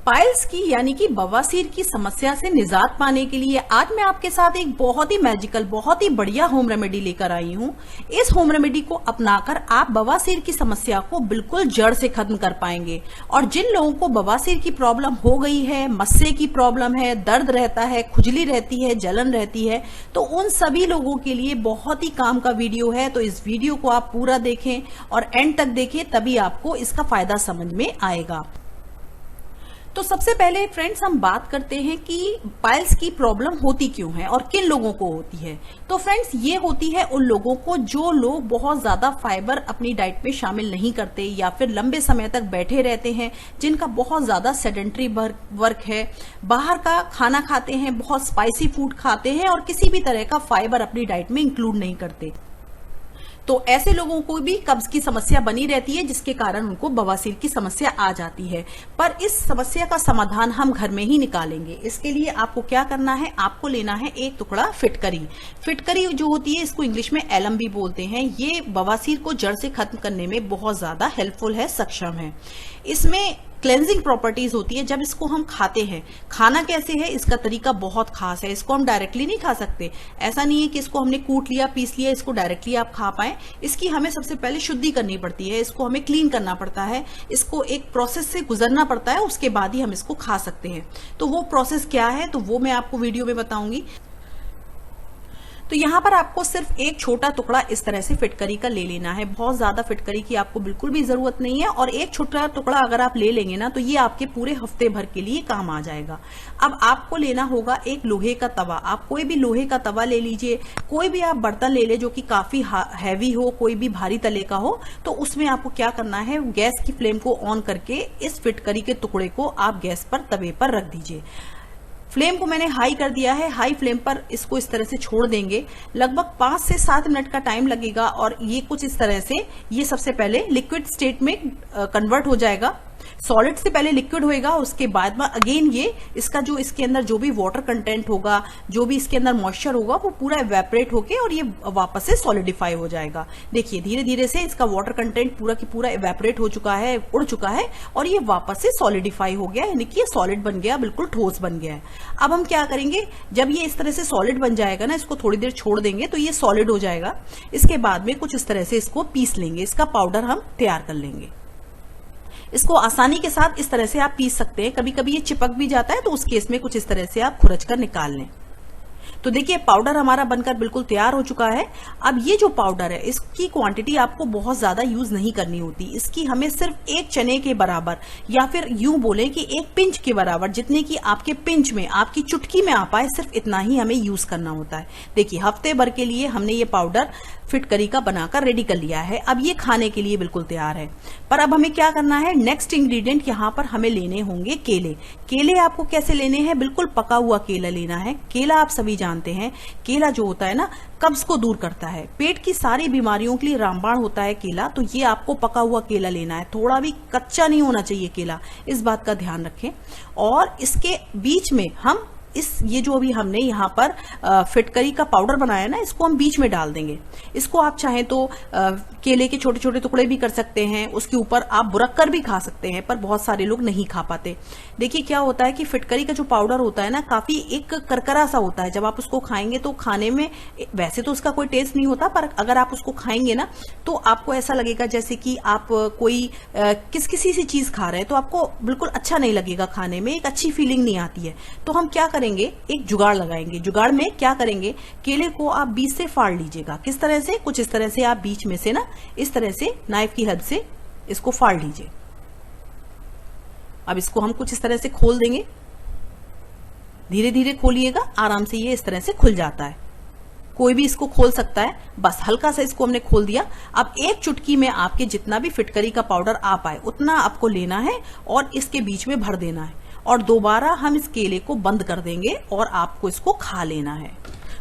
Piles की यानी कि बवासीर की समस्या से निजात पाने के लिए आज मैं आपके साथ एक बहुत ही मैजिकल, बहुत ही बढ़िया होम रेमेडी लेकर आई हूँ। इस होम रेमेडी को अपनाकर आप बवासीर की समस्या को बिल्कुल जड़ से खत्म कर पाएंगे। और जिन लोगों को बवासीर की प्रॉब्लम हो गई है, मस्से की प्रॉब्लम है, दर्द रहता है, खुजली रहती है, जलन रहती है, तो उन सभी लोगों के लिए बहुत ही काम का वीडियो है। तो इस वीडियो को आप पूरा देखें और एंड तक देखें, तभी आपको इसका फायदा समझ में आएगा। तो सबसे पहले फ्रेंड्स हम बात करते हैं कि पाइल्स की प्रॉब्लम होती क्यों है और किन लोगों को होती है। तो फ्रेंड्स ये होती है उन लोगों को जो लोग बहुत ज्यादा फाइबर अपनी डाइट में शामिल नहीं करते या फिर लंबे समय तक बैठे रहते हैं, जिनका बहुत ज्यादा सेडेंटरी वर्क है, बाहर का खाना खाते हैं, बहुत स्पाइसी फूड खाते हैं और किसी भी तरह का फाइबर अपनी डाइट में इंक्लूड नहीं करते। तो ऐसे लोगों को भी कब्ज की समस्या बनी रहती है, जिसके कारण उनको बवासीर की समस्या आ जाती है। पर इस समस्या का समाधान हम घर में ही निकालेंगे। इसके लिए आपको क्या करना है, आपको लेना है एक टुकड़ा फिटकरी। फिटकरी जो होती है, इसको इंग्लिश में एलम भी बोलते हैं। ये बवासीर को जड़ से खत्म करने में बहुत ज्यादा हेल्पफुल है, सक्षम है। इसमें क्लेंजिंग प्रॉपर्टीज होती है। जब इसको हम खाते हैं, खाना कैसे है, इसका तरीका बहुत खास है। इसको हम डायरेक्टली नहीं खा सकते। ऐसा नहीं है कि इसको हमने कूट लिया, पीस लिया, इसको डायरेक्टली आप खा पाए। इसकी हमें सबसे पहले शुद्धि करनी पड़ती है, इसको हमें क्लीन करना पड़ता है, इसको एक प्रोसेस से गुजरना पड़ता है, उसके बाद ही हम इसको खा सकते हैं। तो वो प्रोसेस क्या है, तो वो मैं आपको वीडियो में बताऊंगी। तो यहाँ पर आपको सिर्फ एक छोटा टुकड़ा इस तरह से फिटकरी का ले लेना है। बहुत ज्यादा फिटकरी की आपको बिल्कुल भी जरूरत नहीं है, और एक छोटा टुकड़ा अगर आप ले लेंगे ना, तो ये आपके पूरे हफ्ते भर के लिए काम आ जाएगा। अब आपको लेना होगा एक लोहे का तवा। आप कोई भी लोहे का तवा ले लीजिए, कोई भी आप बर्तन ले ले जो कि काफी हैवी हो, कोई भी भारी तले का हो। तो उसमें आपको क्या करना है, गैस की फ्लेम को ऑन करके इस फिटकरी के टुकड़े को आप गैस पर तवे पर रख दीजिए। फ्लेम को मैंने हाई कर दिया है। हाई फ्लेम पर इसको इस तरह से छोड़ देंगे। लगभग 5 से 7 मिनट का टाइम लगेगा और ये कुछ इस तरह से, ये सबसे पहले लिक्विड स्टेट में कन्वर्ट हो जाएगा। सॉलिड से पहले लिक्विड होएगा, उसके बाद में अगेन ये इसका जो इसके अंदर जो भी वाटर कंटेंट होगा, जो भी इसके अंदर मॉइस्चर होगा, वो पूरा इवेपोरेट होके और ये वापस से सॉलिडिफाई हो जाएगा। देखिए धीरे धीरे से इसका वाटर कंटेंट पूरा की पूरा इवेपोरेट हो चुका है, उड़ चुका है, और ये वापस से सॉलिडिफाई हो गया, यानी कि ये सॉलिड बन गया, बिल्कुल ठोस बन गया है। अब हम क्या करेंगे, जब ये इस तरह से सॉलिड बन जाएगा ना, इसको थोड़ी देर छोड़ देंगे तो ये सॉलिड हो जाएगा। इसके बाद में कुछ इस तरह से इसको पीस लेंगे, इसका पाउडर हम तैयार कर लेंगे। इसको आसानी के साथ इस तरह से आप पीस सकते हैं। कभी कभी ये चिपक भी जाता है, तो उस केस में कुछ इस तरह से आप खुरच कर निकाल लें। तो देखिए पाउडर हमारा बनकर बिल्कुल तैयार हो चुका है। अब ये जो पाउडर है, इसकी क्वांटिटी आपको बहुत ज्यादा यूज नहीं करनी होती। इसकी हमें सिर्फ एक चने के बराबर, या फिर यूं बोले कि एक पिंच के बराबर, जितने की आपके पिंच में, आपकी चुटकी में आ पाए, सिर्फ इतना ही हमें यूज करना होता है। देखिए हफ्ते भर के लिए हमने ये पाउडर फिटकरी का बनाकर रेडी कर लिया है। अब ये खाने के लिए बिल्कुल तैयार है। पर अब हमें क्या करना है, नेक्स्ट इंग्रेडिएंट यहाँ पर हमें लेने होंगे केले। केले आपको कैसे लेने हैं, बिल्कुल पका हुआ केला लेना है। केला आप सभी जानते हैं, केला जो होता है ना, कब्ज को दूर करता है, पेट की सारी बीमारियों के लिए रामबाण होता है केला। तो ये आपको पका हुआ केला लेना है, थोड़ा भी कच्चा नहीं होना चाहिए केला, इस बात का ध्यान रखें। और इसके बीच में हम ये जो अभी हमने यहाँ पर फिटकरी का पाउडर बनाया ना, इसको हम बीच में डाल देंगे। इसको आप चाहें तो केले के छोटे छोटे टुकड़े भी कर सकते हैं, उसके ऊपर आप बुरक कर भी खा सकते हैं, पर बहुत सारे लोग नहीं खा पाते। देखिए क्या होता है कि फिटकरी का जो पाउडर होता है ना, काफी एक करकरा सा होता है। जब आप उसको खाएंगे तो खाने में वैसे तो उसका कोई टेस्ट नहीं होता, पर अगर आप उसको खाएंगे ना, तो आपको ऐसा लगेगा जैसे कि आप कोई किसी सी चीज खा रहे हैं, तो आपको बिल्कुल अच्छा नहीं लगेगा, खाने में एक अच्छी फीलिंग नहीं आती है। तो हम क्या करेंगे, एक जुगाड़ लगाएंगे। जुगाड़ में क्या करेंगे, केले को आप बीच से फाड़ लीजिएगा। किस तरह से, कुछ इस तरह से आप बीच में से ना, इस तरह से नाइफ की हेल्प से इसको फाड़ लीजिए। अब इसको हम कुछ इस तरह से खोल देंगे। धीरे धीरे खोलिएगा, आराम से ये इस तरह से खुल जाता है। कोई भी इसको खोल सकता है। बस हल्का सा इसको हमने खोल दिया। अब एक चुटकी में आपके जितना भी फिटकरी का पाउडर आ पाए उतना आपको लेना है और इसके बीच में भर देना है, और दोबारा हम इस केले को बंद कर देंगे और आपको इसको खा लेना है।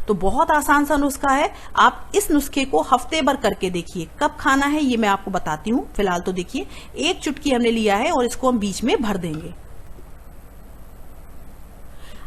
तो बहुत आसान सा नुस्खा है। आप इस नुस्खे को हफ्ते भर करके देखिए। कब खाना है ये मैं आपको बताती हूँ। फिलहाल तो देखिए एक चुटकी हमने लिया है और इसको हम बीच में भर देंगे।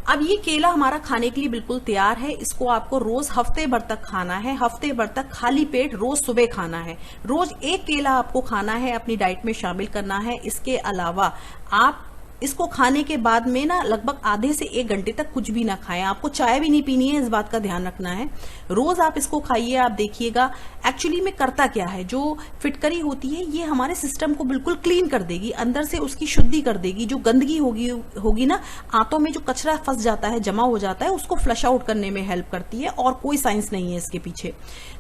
अब ये केला हमारा खाने के लिए बिल्कुल तैयार है। इसको आपको रोज हफ्ते भर तक खाना है। हफ्ते भर तक खाली पेट रोज सुबह खाना है। रोज एक केला आपको खाना है, अपनी डाइट में शामिल करना है। इसके अलावा आप इसको खाने के बाद में ना लगभग आधे से 1 घंटे तक कुछ भी ना खाएं। आपको चाय भी नहीं पीनी है, इस बात का ध्यान रखना है। रोज आप इसको खाइए, आप देखिएगा एक्चुअली में करता क्या है। जो फिटकरी होती है ये हमारे सिस्टम को बिल्कुल क्लीन कर देगी, अंदर से उसकी शुद्धि कर देगी। जो गंदगी होगी ना, आंतों में जो कचरा फंस जाता है, जमा हो जाता है, उसको फ्लश आउट करने में हेल्प करती है, और कोई साइंस नहीं है इसके पीछे।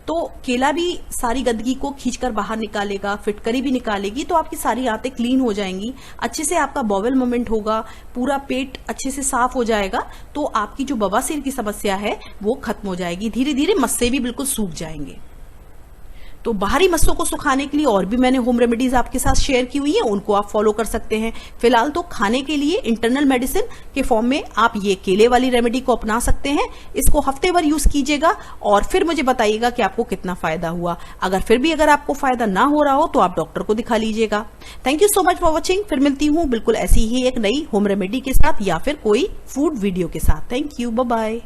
तो केला भी सारी गंदगी को खींचकर बाहर निकालेगा, फिटकरी भी निकालेगी, तो आपकी सारी आंतें क्लीन हो जाएंगी, अच्छे से आपका बॉवेल मूवमेंट होगा, पूरा पेट अच्छे से साफ हो जाएगा। तो आपकी जो बवासीर की समस्या है वो खत्म हो जाएगी, धीरे धीरे मस्से भी बिल्कुल सूख जाएंगे। तो बाहरी मस्सों को सुखाने के लिए और भी मैंने होम रेमेडीज आपके साथ शेयर की हुई है, उनको आप फॉलो कर सकते हैं। फिलहाल तो खाने के लिए इंटरनल मेडिसिन के फॉर्म में आप ये केले वाली रेमेडी को अपना सकते हैं। इसको हफ्ते भर यूज कीजिएगा और फिर मुझे बताइएगा कि आपको कितना फायदा हुआ। अगर आपको फायदा ना हो रहा हो तो आप डॉक्टर को दिखा लीजिएगा। Thank you so much for watching. फिर मिलती हूँ बिल्कुल ऐसी ही एक नई होम रेमेडी के साथ या फिर कोई फूड वीडियो के साथ। Thank you, bye bye.